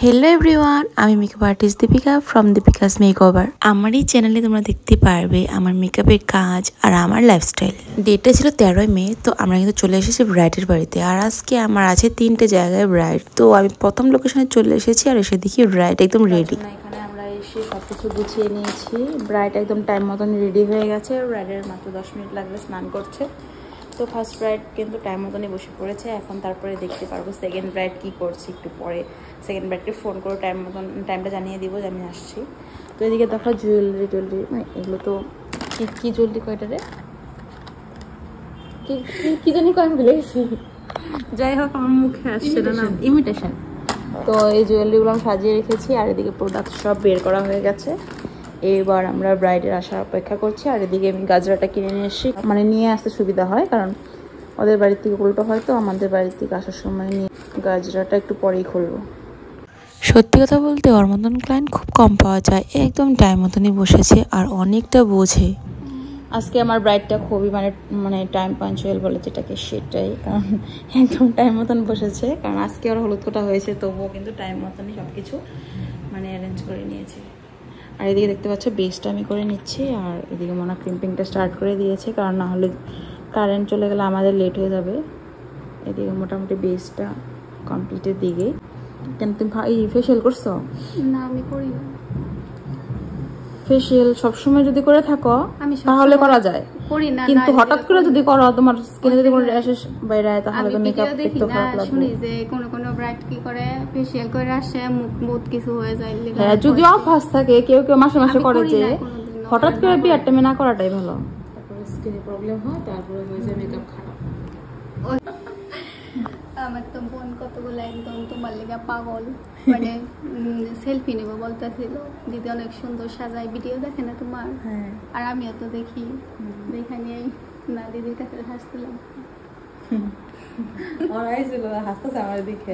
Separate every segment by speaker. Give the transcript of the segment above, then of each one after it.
Speaker 1: Hello everyone আমি makeup artist Deepika from Deepika's makeover. আমার এই চ্যানেলে তোমরা দেখতে পারবে আমার মেকআপের কাজ আর আমার লাইফস্টাইল। ডেটটা ছিল 13 মে, তো আমরা কিন্তু চলে এসেছি ব্রাইডের বাড়িতে। আর আজকে আমার আছে 3টে জায়গায় ব্রাইড। তো আমি প্রথম লোকেশনে চলে এসেছি আর এসে দেখি ব্রাইড একদম রেডি। এখানে আমরা এসে সবকিছু গুছিয়ে নিয়েছি। ব্রাইড একদম টাইম মতন রেডি হয়ে গেছে। ব্রাইডের মাত্র 10 মিনিট লাগলে স্নান করছে। তো ফার্স্ট ব্রাইড কিন্তু টাইম মতনই বসে পড়েছে। এখন তারপরে দেখতে পারবো সেকেন্ড ব্রাইড কি করছে। একটু পরে সেকেন্ড ব্রাইডকে ফোন করে টাইমটা জানিয়ে দিব যে আমি আসছি। তো এদিকে দেখো জুয়েলারি মানে এগুলো তো কি জুয়েলারি কয়টা রে কি জানি কয় ভুলে গেছি। যাই হোক আমার মুখে আসছে না, ইমিটেশন। তো এই জুয়েলারিগুলো আমি সাজিয়ে রেখেছি। আর এদিকে প্রোডাক্ট সব বের করা হয়ে গেছে। এবার আমরা ব্রাইডের আসার অপেক্ষা করছি। আর এদিকে আমি গাজরাটা কিনে নিয়ে এসেছি, মানে নিয়ে আসতে সুবিধা হয়, কারণ ওদের বাড়ির থেকে উল্টো হয়, তো আমাদের বাড়ির থেকে আসার সময় নিয়ে গাজরাটা একটু পরেই খুলবো। সত্যি কথা বলতে ওর মতন ক্লায়েন্ট খুব কম পাওয়া যায়। একদম টাইম মতনই বসেছে আর অনেকটা বোঝে। আজকে আমার ব্রাইডটা খুবই মানে টাইম পাঞ্চুয়াল বলে যেটাকে, সেটাই, কারণ একদম টাইম মতন বসেছে। কারণ আজকে ওর হলুদ কোটা হয়েছে, তবুও কিন্তু টাইম মতনই সব কিছু মানে অ্যারেঞ্জ করে নিয়েছে। আর এদিকে দেখতে পাচ্ছ বেসটা আমি করে নিচ্ছি। আর এদিকে মনে ক্রিম্পিংটা স্টার্ট করে দিয়েছে, কারণ না হলে কারেন্ট চলে গেলে আমাদের লেট হয়ে যাবে। এদিকে মোটামুটি বেসটা কমপ্লিটের দিকে। কেন তুমি ফেশিয়াল করছো?
Speaker 2: না, আমি করি না
Speaker 1: ফেশিয়াল। সবসময় যদি করে থাকো তাহলে করা যায়,
Speaker 2: করি না,
Speaker 1: কিন্তু হঠাৎ করে যদি করো তোমার স্কিনে যদি কোনো র্যাশেস বাইরে হয় তাহলে তো মেকআপ একটু খারাপ লাগবে।
Speaker 2: শুনি যে কোন ব্রাইড কি করে ফেশিয়াল করে আসে মুখ বহুত কিছু হয়ে যায়।
Speaker 1: হ্যাঁ, যদি অভ্যাস থাকে, কেউ কেউ মাসে মাসে করে, যে হঠাৎ করে বিয়ার টাইমে না করাটাই ভালো। তারপরে স্কিনে প্রবলেম হয়, তারপরে হয়ে যায় মেকআপ খারাপ।
Speaker 2: আমার তো বোন কতগুলো একদম তোমার লেগে পাগল, মানে সেলফি নেবো বলতেছিল, দিদি অনেক সুন্দর সাজায়, ভিডিও দেখে না তোমার? আর আমিও তো দেখি, দেখা নিয়ে না দিদির কাছে হাসছিলাম।
Speaker 1: হাসতেছে আমার দিকে,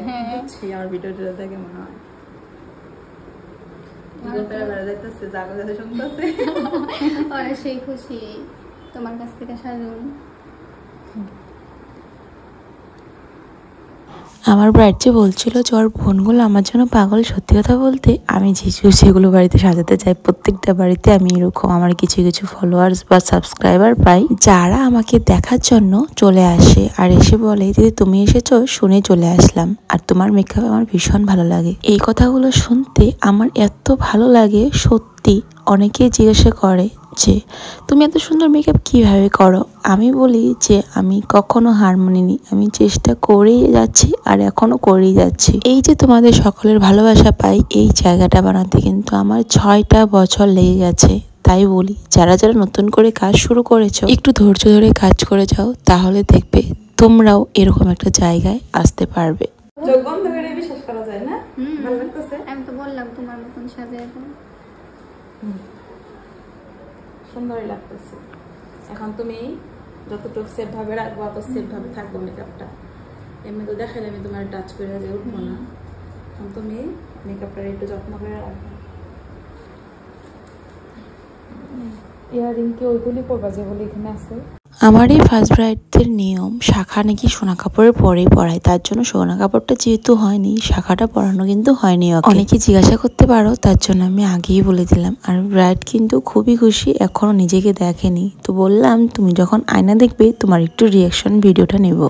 Speaker 1: আমার ভিডিওটা দেখে মনে হয়
Speaker 2: ওরা সেই খুশি তোমার কাছ থেকে সাজুন।
Speaker 1: আমার ব্রাইড যে বলছিল যে ওর বোনগুলো আমার জন্য পাগল। সত্যি কথা বলতে আমি যেগুলো বাড়িতে সাজাতে চাই, প্রত্যেকটা বাড়িতে আমি এরকম আমার কিছু কিছু ফলোয়ার্স বা সাবস্ক্রাইবার পাই, যারা আমাকে দেখার জন্য চলে আসে আর এসে বলে দিদি তুমি এসেছো, শুনে চলে আসলাম, আর তোমার মেকআপ আমার ভীষণ ভালো লাগে। এই কথাগুলো শুনতে আমার এত ভালো লাগে সত্যি। অনেকেই জিজ্ঞাসা করে যে তুমি এত সুন্দর মেকআপ কিভাবে করো। আমি বলি যে আমি কখনো হার মানিনি, আমি চেষ্টা করেই যাচ্ছি আর এখনো করেই যাচ্ছি। এই যে তোমাদের সকলের ভালোবাসা পাই, এই জায়গাটা বানাতে কিন্তু আমার 6টা বছর লেগে গেছে। তাই বলি যারা যারা নতুন করে কাজ শুরু করেছো, একটু ধৈর্য ধরে কাজ করে যাও, তাহলে দেখবে তোমরাও এরকম একটা জায়গায় আসতে পারবে। বিশ্বাস করা যায় না? ভালো লাগতেছে।
Speaker 2: আমি তো বললাম তোমার মতন সাজিয়ে দাও,
Speaker 1: সুন্দরই লাগতেছে। এখন তুমি যতটুকু সেফ ভাবে রাখবো অত সেফ ভাবে থাকবো মেকআপটা। এমনি তো দেখালে আমি তোমার টাচ করে যে উঠবো না। এখন তুমি মেকআপটা একটু যত্ন করে রাখবে।
Speaker 3: ইয়ারিং কি ওইগুলি পরবা যেগুলি এখানে আছে?
Speaker 1: আমার এই ফার্স্ট ব্রাইডদের নিয়ম শাখা নাকি সোনা কাপড়ের পরেই পরায়, তার জন্য সোনা কাপড়টা যেহেতু হয়নি, শাখাটা পরানো কিন্তু হয়নি। অনেকে জিজ্ঞাসা করতে পারো, তার জন্য আমি আগেই বলে দিলাম। আর ব্রাইড কিন্তু খুবই খুশি, এখনো নিজেকে দেখেনি। তো বললাম তুমি যখন আয়না দেখবে তোমার একটু রিয়াকশন ভিডিওটা নেব।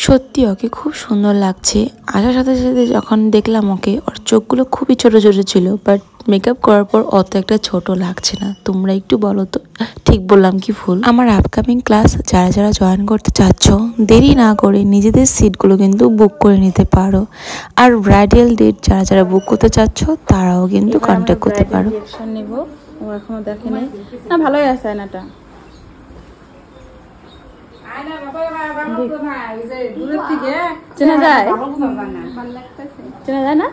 Speaker 1: সত্যি ওকে খুব সুন্দর লাগছে। আসার সাথে সাথে যখন দেখলাম ওকে, ওর চোখগুলো খুবই ছোট ছোট ছিল, বাট মেকআপ করার পর অত একটা ছোট লাগছে না। তোমরা একটু বলো তো ঠিক বললাম কি ভুল? আমার আপকামিং ক্লাস যারা যারা জয়েন করতে চাচ্ছ, দেরি না করে নিজেদের সিটগুলো কিন্তু বুক করে নিতে পারো। আর ব্রাইডাল ডেট যারা যারা বুক করতে চাচ্ছ তারাও কিন্তু কন্ট্যাক্ট করতে পারো। নেব, ও এখনো দেখেনি। না, ভালোই আছে আয়নাটা। চেনা যায় না,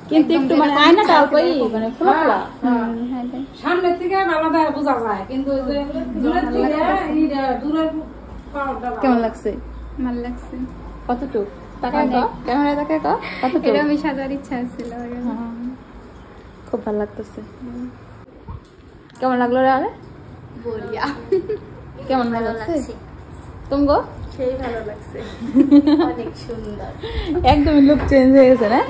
Speaker 1: কিন্তু একটু মানে আয়নাটা অল্পই মানে ফোলা ফোলা,
Speaker 3: সামনের থেকে আলাদা বোঝা যায়, কিন্তু দূরের থেকে
Speaker 1: কেমন লাগছে?
Speaker 2: ভালো লাগছে।
Speaker 1: কতটুকু ক্যামেরা দেখে কতটুকু?
Speaker 2: এটা আমি সাজার ইচ্ছা ছিল,
Speaker 1: খুব ভালো লাগতেছে। কেমন লাগলো রে? আরে
Speaker 2: বড়িয়া,
Speaker 1: কেমন ভালো লাগছে? তুমগো
Speaker 2: সেই ভালো লাগছে, অনেক সুন্দর।
Speaker 1: একদমই লুক চেঞ্জ হয়ে গেছে না?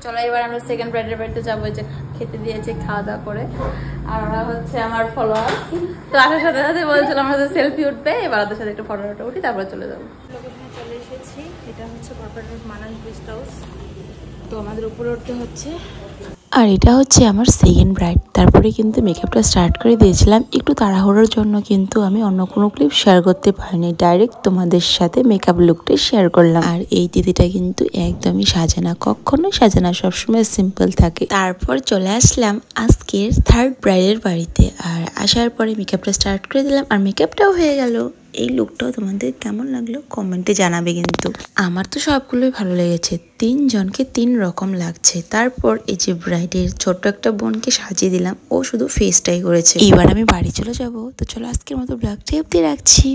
Speaker 1: চলো এবার আমরা সেকেন্ড ব্রাইডের বাড়িতে যাবো, যে খেতে দিয়েছে, খাওয়া দাওয়া করে। আর ওরা হচ্ছে আমার ফলোয়ার, তো আসার সাথে সাথে বলছিলাম আমাদের সেলফি উঠবে, এবার ওদের সাথে একটু ফটোটা উঠি, তারপরে চলে যাবো। লোকেশনে চলে এসেছি, এটা হচ্ছে কর্পোরেট মানাস গেস্ট হাউস। তো আমাদের উপরে উঠতে হচ্ছে।
Speaker 4: আর এটা হচ্ছে আমার সেকেন্ড ব্রাইড। তারপরে কিন্তু মেকআপটা স্টার্ট করে দিয়েছিলাম একটু তাড়াহুড়োর জন্য, কিন্তু আমি অন্য কোনো ক্লিপ শেয়ার করতে পারিনি, ডাইরেক্ট তোমাদের সাথে মেকআপ লুকটা শেয়ার করলাম। আর এই দিদিটা কিন্তু একদমই সাজে না, কখনোই সাজে না, সবসময় সিম্পল থাকে। তারপর চলে আসলাম আজকের থার্ড ব্রাইডের বাড়িতে, আর আসার পরে মেকআপটা স্টার্ট করে দিলাম, আর মেকআপটাও হয়ে গেল। এই লুকটাও তোমাদের কেমন লাগলো কমেন্টে জানাবে কিন্তু। আমার তো সবগুলোই ভালো লেগেছে, 3 জনকে 3 রকম লাগছে। তারপর এই যে ব্রাইডের ছোট্ট একটা বোনকে সাজিয়ে দিলাম, ও শুধু ফেসটাই করেছে। এবার আমি বাড়ি চলে যাব। তো চলো আজকের মতো ব্লগটা অবধি রাখছি।